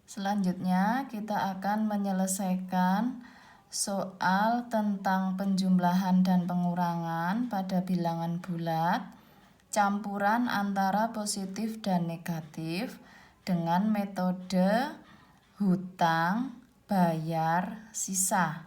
Selanjutnya kita akan menyelesaikan soal tentang penjumlahan dan pengurangan pada bilangan bulat, campuran antara positif dan negatif dengan metode hutang, bayar, sisa.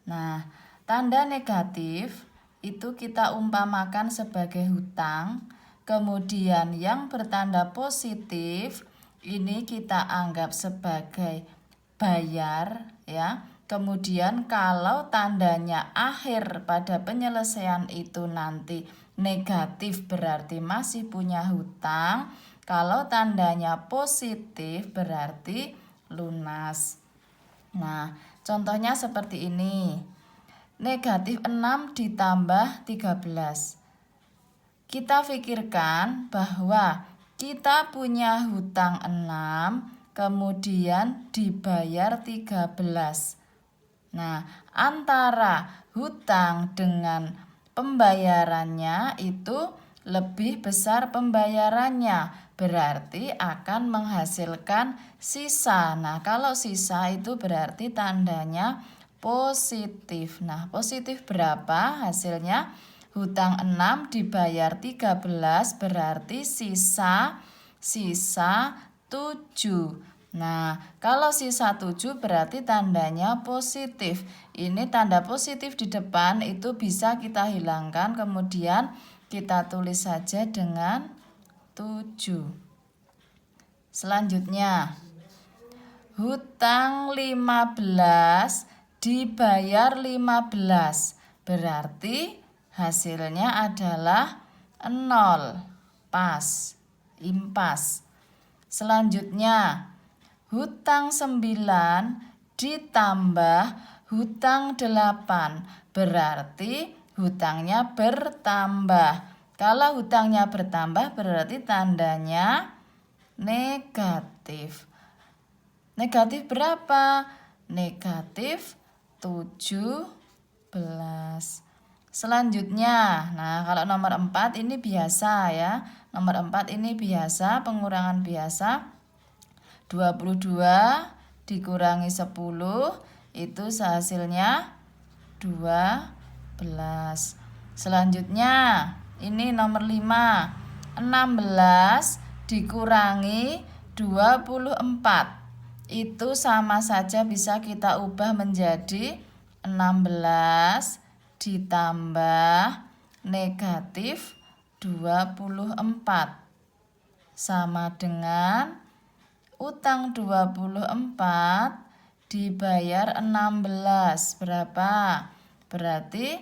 Nah, tanda negatif itu kita umpamakan sebagai hutang, kemudian yang bertanda positif ini kita anggap sebagai bayar ya. Kemudian kalau tandanya akhir pada penyelesaian itu nanti negatif berarti masih punya hutang. Kalau tandanya positif berarti lunas. Nah, contohnya seperti ini. Negatif 6 ditambah 13. Kita pikirkan bahwa kita punya hutang 6, kemudian dibayar 13. Nah, antara hutang dengan pembayarannya itu lebih besar pembayarannya, berarti akan menghasilkan sisa. Nah, kalau sisa itu berarti tandanya positif. Nah, positif berapa hasilnya? Hutang 6 dibayar 13 berarti sisa 7. Nah, kalau sisa 7 berarti tandanya positif. Ini tanda positif di depan itu bisa kita hilangkan, kemudian kita tulis saja dengan 7. Selanjutnya, hutang 15 dibayar 15 berarti hasilnya adalah 0, pas, impas. Selanjutnya, hutang 9 ditambah hutang 8 berarti hutangnya bertambah. Kalau hutangnya bertambah berarti tandanya negatif. Negatif berapa? Negatif 17. Selanjutnya, nah kalau nomor 4 ini biasa ya. Nomor 4 ini biasa, pengurangan biasa. 22 dikurangi 10 itu hasilnya 12. Selanjutnya, ini nomor 5. 16 dikurangi 24. Itu sama saja bisa kita ubah menjadi 16 ditambah negatif 24 sama dengan utang 24 dibayar 16 berapa? Berarti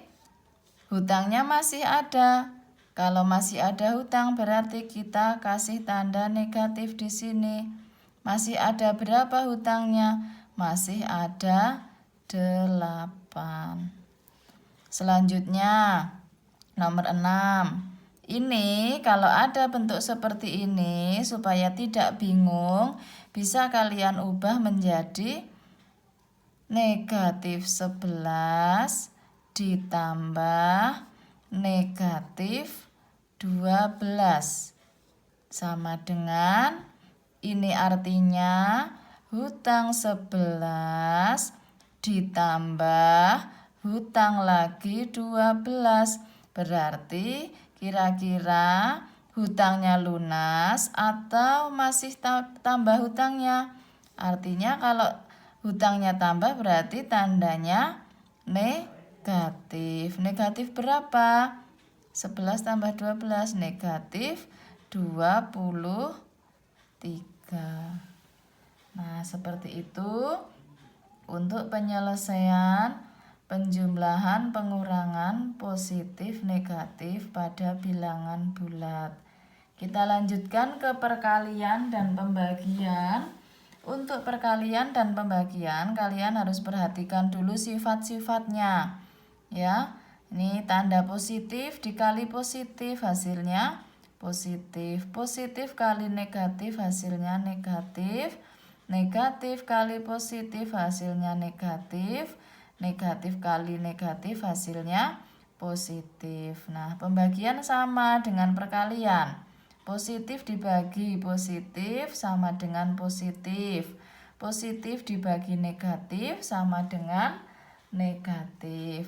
hutangnya masih ada. Kalau masih ada hutang berarti kita kasih tanda negatif di sini. Masih ada berapa hutangnya? Masih ada 8. Selanjutnya, nomor 6. Ini kalau ada bentuk seperti ini, supaya tidak bingung, bisa kalian ubah menjadi negatif 11 ditambah negatif 12. Sama dengan, ini artinya hutang 11 ditambah hutang lagi 12. Berarti kira-kira hutangnya lunas atau masih tambah hutangnya? Artinya kalau hutangnya tambah berarti tandanya negatif. Negatif berapa? 11 tambah 12 negatif 23. Nah, seperti itu untuk penyelesaian penjumlahan pengurangan positif negatif pada bilangan bulat. Kita lanjutkan ke perkalian dan pembagian. Untuk perkalian dan pembagian kalian harus perhatikan dulu sifat-sifatnya. Ya. Ini tanda positif dikali positif hasilnya positif. Positif kali negatif hasilnya negatif. Negatif kali positif hasilnya negatif. Negatif kali negatif hasilnya positif. Nah, pembagian sama dengan perkalian. Positif dibagi positif sama dengan positif. positif dibagi negatif sama dengan negatif.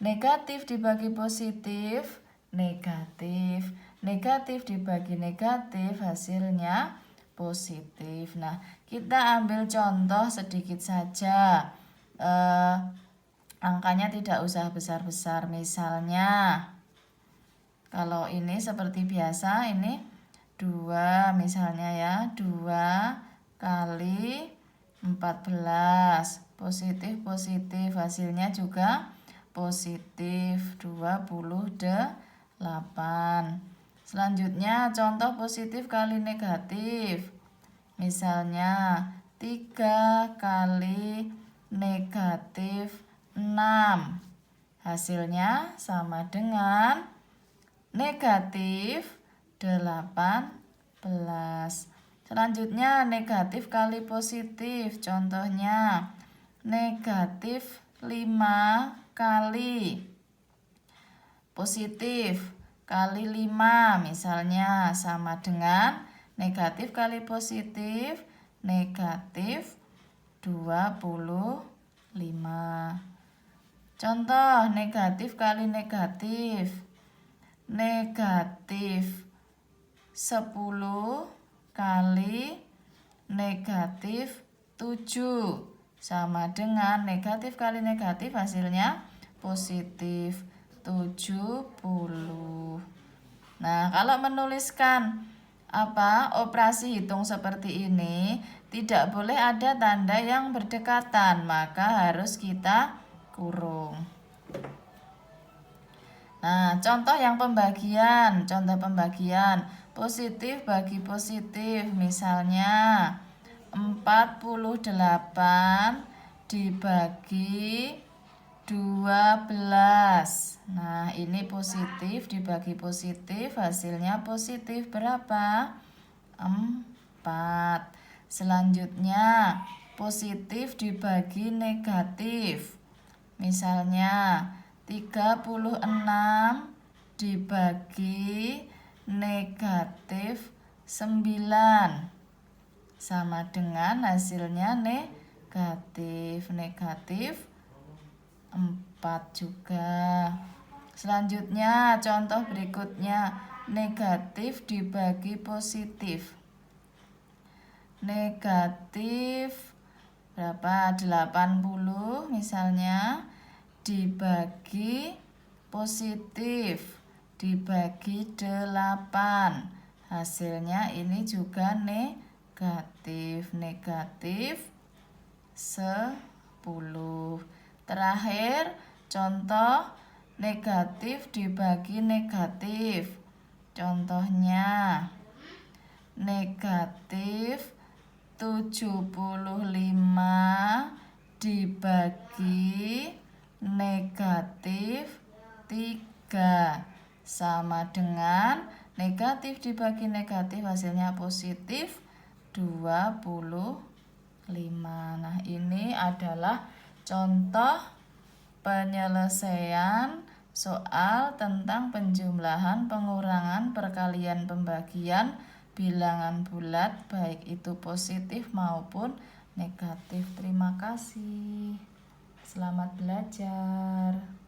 Negatif dibagi positif, negatif. Negatif dibagi negatif, hasilnya positif. Nah, kita ambil contoh sedikit saja. Angkanya tidak usah besar-besar. Misalnya, kalau ini seperti biasa, ini 2 misalnya ya. 2 kali 14. Positif, hasilnya juga positif 28. Selanjutnya contoh positif kali negatif. Misalnya 3 kali negatif 6. Hasilnya sama dengan negatif 18. Selanjutnya negatif kali positif. Contohnya negatif 5 kali positif kali 5 misalnya sama dengan negatif kali positif, negatif 25. Contoh negatif kali negatif, negatif 10 kali negatif 7 sama dengan negatif kali negatif, hasilnya positif 70. Nah, kalau menuliskan operasi hitung seperti ini, tidak boleh ada tanda yang berdekatan, maka harus kita kurung. Nah, contoh pembagian positif bagi positif, misalnya 48 dibagi 12. Nah, ini positif dibagi positif, hasilnya positif berapa? 4. Selanjutnya, positif dibagi negatif. Misalnya 36 dibagi negatif 9 sama dengan hasilnya negatif 4 juga. Selanjutnya contoh berikutnya, negatif dibagi positif. Negatif berapa? 80 misalnya dibagi positif dibagi 8. Hasilnya ini juga negatif 10. Terakhir, contoh negatif dibagi negatif. Contohnya negatif 75 dibagi negatif 3 sama dengan negatif dibagi negatif, hasilnya positif 25. Nah, ini adalah contoh penyelesaian soal tentang penjumlahan, pengurangan, perkalian, pembagian bilangan bulat, baik itu positif maupun negatif. Terima kasih. Selamat belajar.